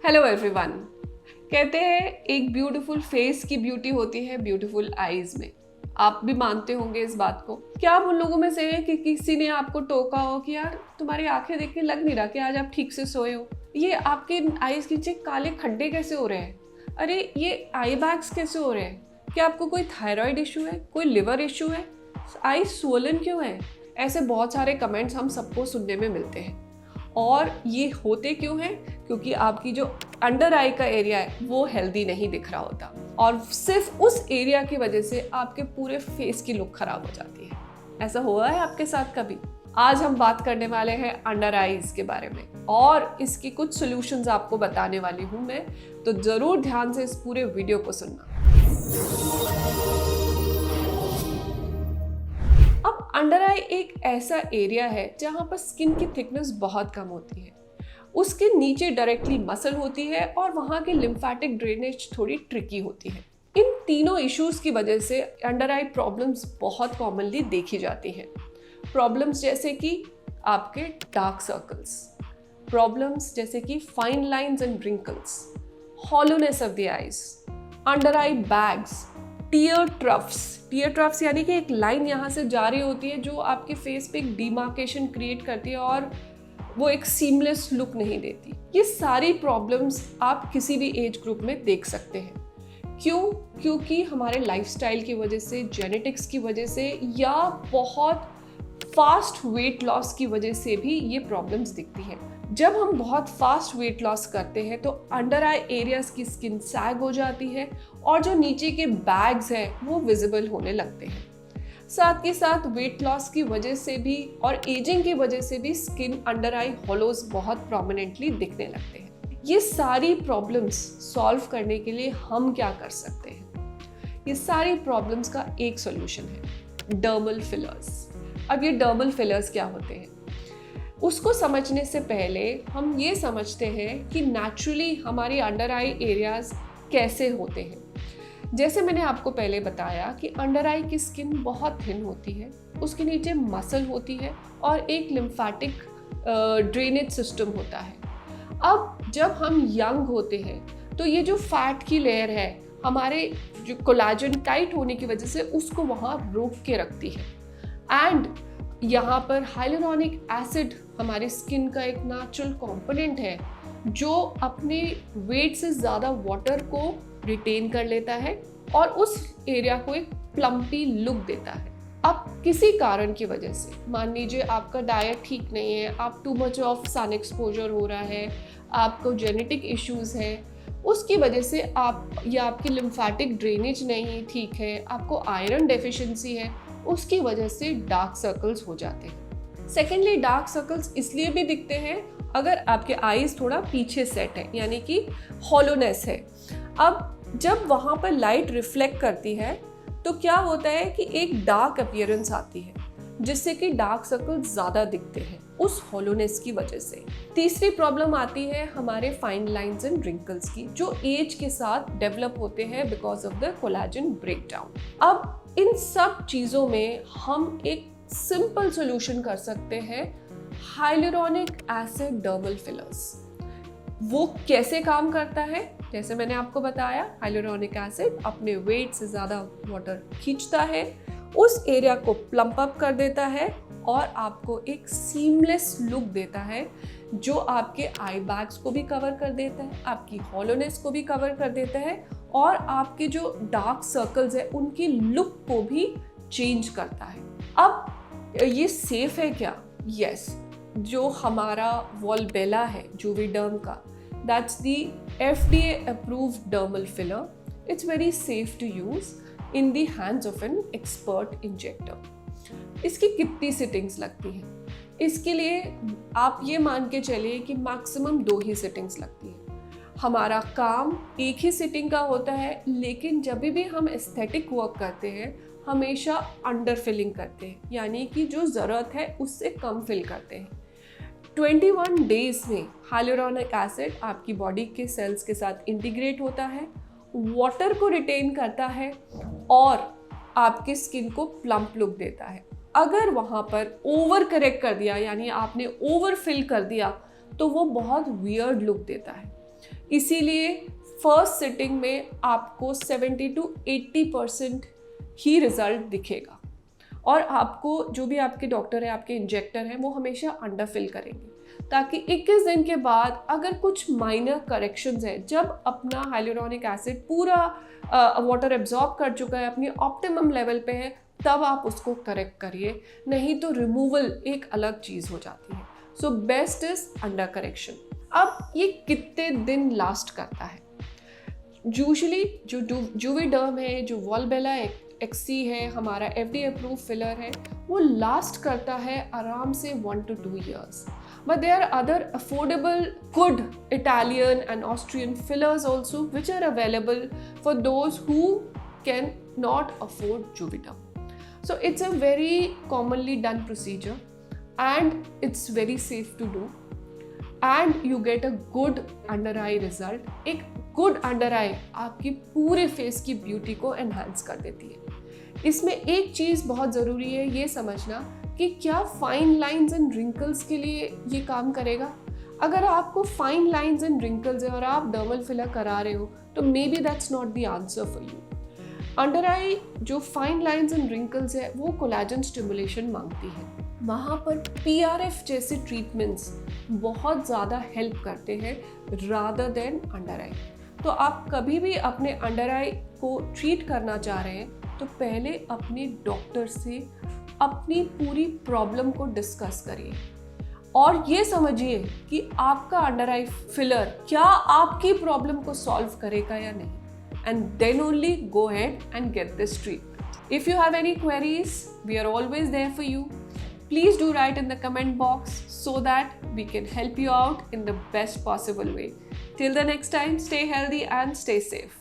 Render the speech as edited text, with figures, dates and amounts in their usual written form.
Hello everyone. कहते हैं एक ब्यूटीफुल फेस की ब्यूटी होती है ब्यूटीफुल आईज में। आप भी मानते होंगे इस बात को। क्या आप उन लोगों में से हैं कि किसी ने आपको टोका हो कि यार तुम्हारी आंखें देख के लग नहीं रहा कि आज आप ठीक से सोए हो, ये आपके आईज के नीचे काले खड्डे कैसे हो रहे हैं, अरे ये आई बैग्स कैसे हो रहे हैं, क्या आपको कोई थायराइड इशू है, कोई लिवर इशू है, आई स्वोलन क्यों है। ऐसे बहुत सारे कमेंट्स हम सबको सुनने में मिलते हैं। और ये होते क्यों हैं? क्योंकि आपकी जो अंडर आई का एरिया है वो हेल्दी नहीं दिख रहा होता और सिर्फ उस एरिया की वजह से आपके पूरे फेस की लुक खराब हो जाती है। ऐसा हुआ है आपके साथ कभी? आज हम बात करने वाले हैं अंडर आईज के बारे में और इसकी कुछ सॉल्यूशंस आपको बताने वाली हूं मैं, तो जरूर ध्यान से इस पूरे वीडियो को सुनना। अब अंडर आई एक ऐसा एरिया है जहां पर स्किन की थिकनेस बहुत कम होती है, उसके नीचे डायरेक्टली मसल होती है और वहाँ की लिम्फेटिक ड्रेनेज थोड़ी ट्रिकी होती है। इन तीनों इश्यूज की वजह से अंडर आई प्रॉब्लम्स बहुत कॉमनली देखी जाती हैं। प्रॉब्लम्स जैसे कि आपके डार्क सर्कल्स, प्रॉब्लम्स जैसे कि fine lines and wrinkles, hollowness of the eyes, under eye bags, tear troughs यानी कि एक लाइन यहाँ से जा रही होती है जो आपके फेस पे एक डिमार्केशन क्रिएट करती है और वो एक सीमलेस लुक नहीं देती। ये सारी प्रॉब्लम्स आप किसी भी एज ग्रुप में देख सकते हैं। क्यों? क्योंकि हमारे लाइफस्टाइल की वजह से, जेनेटिक्स की वजह से या बहुत फास्ट वेट लॉस की वजह से भी ये प्रॉब्लम्स दिखती हैं। जब हम बहुत फास्ट वेट लॉस करते हैं तो अंडर आई एरियाज की स्किन सैग हो जाती है और जो नीचे के बैग्स हैं वो विजिबल होने लगते हैं। साथ के साथ वेट लॉस की वजह से भी और एजिंग की वजह से भी स्किन अंडर आई होलोज बहुत प्रोमिनेंटली दिखने लगते हैं। ये सारी प्रॉब्लम्स सॉल्व करने के लिए हम क्या कर सकते हैं? ये सारी प्रॉब्लम्स का एक सॉल्यूशन है, डर्मल फिलर्स। अब ये डर्मल फिलर्स क्या होते हैं उसको समझने से पहले हम ये समझते हैं कि नेचुरली हमारी अंडर आई एरियाज कैसे होते हैं। जैसे मैंने आपको पहले बताया कि अंडर आई की स्किन बहुत थिन होती है, उसके नीचे मसल होती है और एक लिम्फेटिक ड्रेनेज सिस्टम होता है। अब जब हम यंग होते हैं तो ये जो फैट की लेयर है हमारे जो कोलाजन टाइट होने की वजह से उसको वहाँ रोक के रखती है एंड यहाँ पर हाइलुरोनिक एसिड हमारी स्किन का एक नेचुरल कंपोनेंट है जो अपने वेट से ज़्यादा वाटर को रिटेन कर लेता है और उस एरिया को एक प्लम्पी लुक देता है। अब किसी कारण की वजह से, मान लीजिए आपका डाइट ठीक नहीं है, आप too much of sun exposure हो रहा है, आपको जेनेटिक इश्यूज हैं, उसकी वजह से आप या आपकी लिम्फेटिक ड्रेनेज नहीं ठीक है, आपको आयरन डेफिशिएंसी है, उसकी वजह से डार्क सर्कल्स हो जाते हैं। सेकेंडली, डार्क सर्कल्स इसलिए भी दिखते हैं अगर आपके आईज थोड़ा पीछे सेट है यानी कि हॉलोनेस है। अब जब वहाँ पर लाइट रिफ्लेक्ट करती है तो क्या होता है कि एक डार्क अपीयरेंस आती है जिससे कि डार्क सर्कल्स ज़्यादा दिखते हैं उस हॉलोनेस की वजह से। तीसरी प्रॉब्लम आती है हमारे फाइन लाइंस एंड रिंकल्स की, जो एज के साथ डेवलप होते हैं because of the collagen breakdown. अब इन सब चीज़ों में हम एक सिंपल सोल्यूशन कर सकते हैं, हाइलुरोनिक एसिड डर्मल फिलर्स। वो कैसे काम करता है? जैसे मैंने आपको बताया, हाइलुरोनिक एसिड अपने वेट से ज़्यादा वाटर खींचता है, उस एरिया को प्लम्प अप कर देता है और आपको एक सीमलेस लुक देता है जो आपके आई बैग्स को भी कवर कर देता है, आपकी हॉलोनेस को भी कवर कर देता है और आपके जो डार्क सर्कल्स है उनकी लुक को भी चेंज करता है। अब ये सेफ है क्या? यस, जो हमारा वॉलबेला है जूवीडर्म का, that's the FDA approved dermal filler. It's very safe to use in the hands of an expert injector. इसकी कितनी सिटिंग्स लगती हैं? इसके लिए आप ये मान के चलिए कि मैक्सिमम 2 ही सिटिंग्स लगती हैं। हमारा काम एक ही सिटिंग का होता है, लेकिन जब भी हम एस्थेटिक वर्क करते हैं हमेशा अंडर फिलिंग करते हैं, यानी कि जो ज़रूरत है उससे कम फिल करते हैं। 21 डेज में हाइलुरोनिक एसिड आपकी बॉडी के सेल्स के साथ इंटीग्रेट होता है, वाटर को रिटेन करता है और आपकी स्किन को प्लम्प लुक देता है। अगर वहाँ पर ओवर करेक्ट कर दिया यानी आपने ओवर फिल कर दिया तो वो बहुत वियर्ड लुक देता है। इसीलिए फर्स्ट सिटिंग में आपको 70 to 80% ही रिजल्ट दिखेगा, और आपको जो भी आपके डॉक्टर है, आपके इंजेक्टर हैं, वो हमेशा अंडरफिल करेंगे ताकि 21 दिन के बाद अगर कुछ माइनर करेक्शंस हैं, जब अपना हाइलुरोनिक एसिड पूरा वाटर एब्जॉर्ब कर चुका है, अपनी ऑप्टिमम लेवल पे है, तब आप उसको करेक्ट करिए, नहीं तो रिमूवल एक अलग चीज़ हो जाती है। So best is under correction. अब ये कितने दिन लास्ट करता है? यूजुअली जो जूवीडर्म है, जो वॉलबेला एक्सी है, हमारा FDA अप्रूव फिलर है, वो लास्ट करता है आराम से 1 to 2 years. But there are other affordable, good Italian and Austrian fillers also, which are available for those who can not afford Juvederm. So it's a very commonly done procedure, and it's very safe to do, and you get a good under eye result. एक good under आई आपकी पूरे face की beauty को enhance कर देती है। इसमें एक चीज़ बहुत ज़रूरी है ये समझना कि क्या फाइन लाइंस एंड रिंकल्स के लिए ये काम करेगा। अगर आपको फाइन लाइंस एंड रिंकल्स है और आप डर्मल फिलर करा रहे हो, तो maybe that's not the answer for you. Under eye जो फाइन लाइंस एंड रिंकल्स है वो कोलेजन स्टिमुलेशन मांगती है, वहाँ पर PRF जैसे ट्रीटमेंट्स बहुत ज़्यादा हेल्प करते हैं रादर देन अंडर आई। तो आप कभी भी अपने अंडर आई को ट्रीट करना चाह रहे हैं तो पहले अपने डॉक्टर से अपनी पूरी प्रॉब्लम को डिस्कस करिए और ये समझिए कि आपका अंडर आई फिलर क्या आपकी प्रॉब्लम को सॉल्व करेगा या नहीं, and then only go ahead and get this treatment. If you have any queries, we are always there for you. Please do write in the comment box so that we can help you out in the best possible way. Till the next time, stay healthy and stay safe.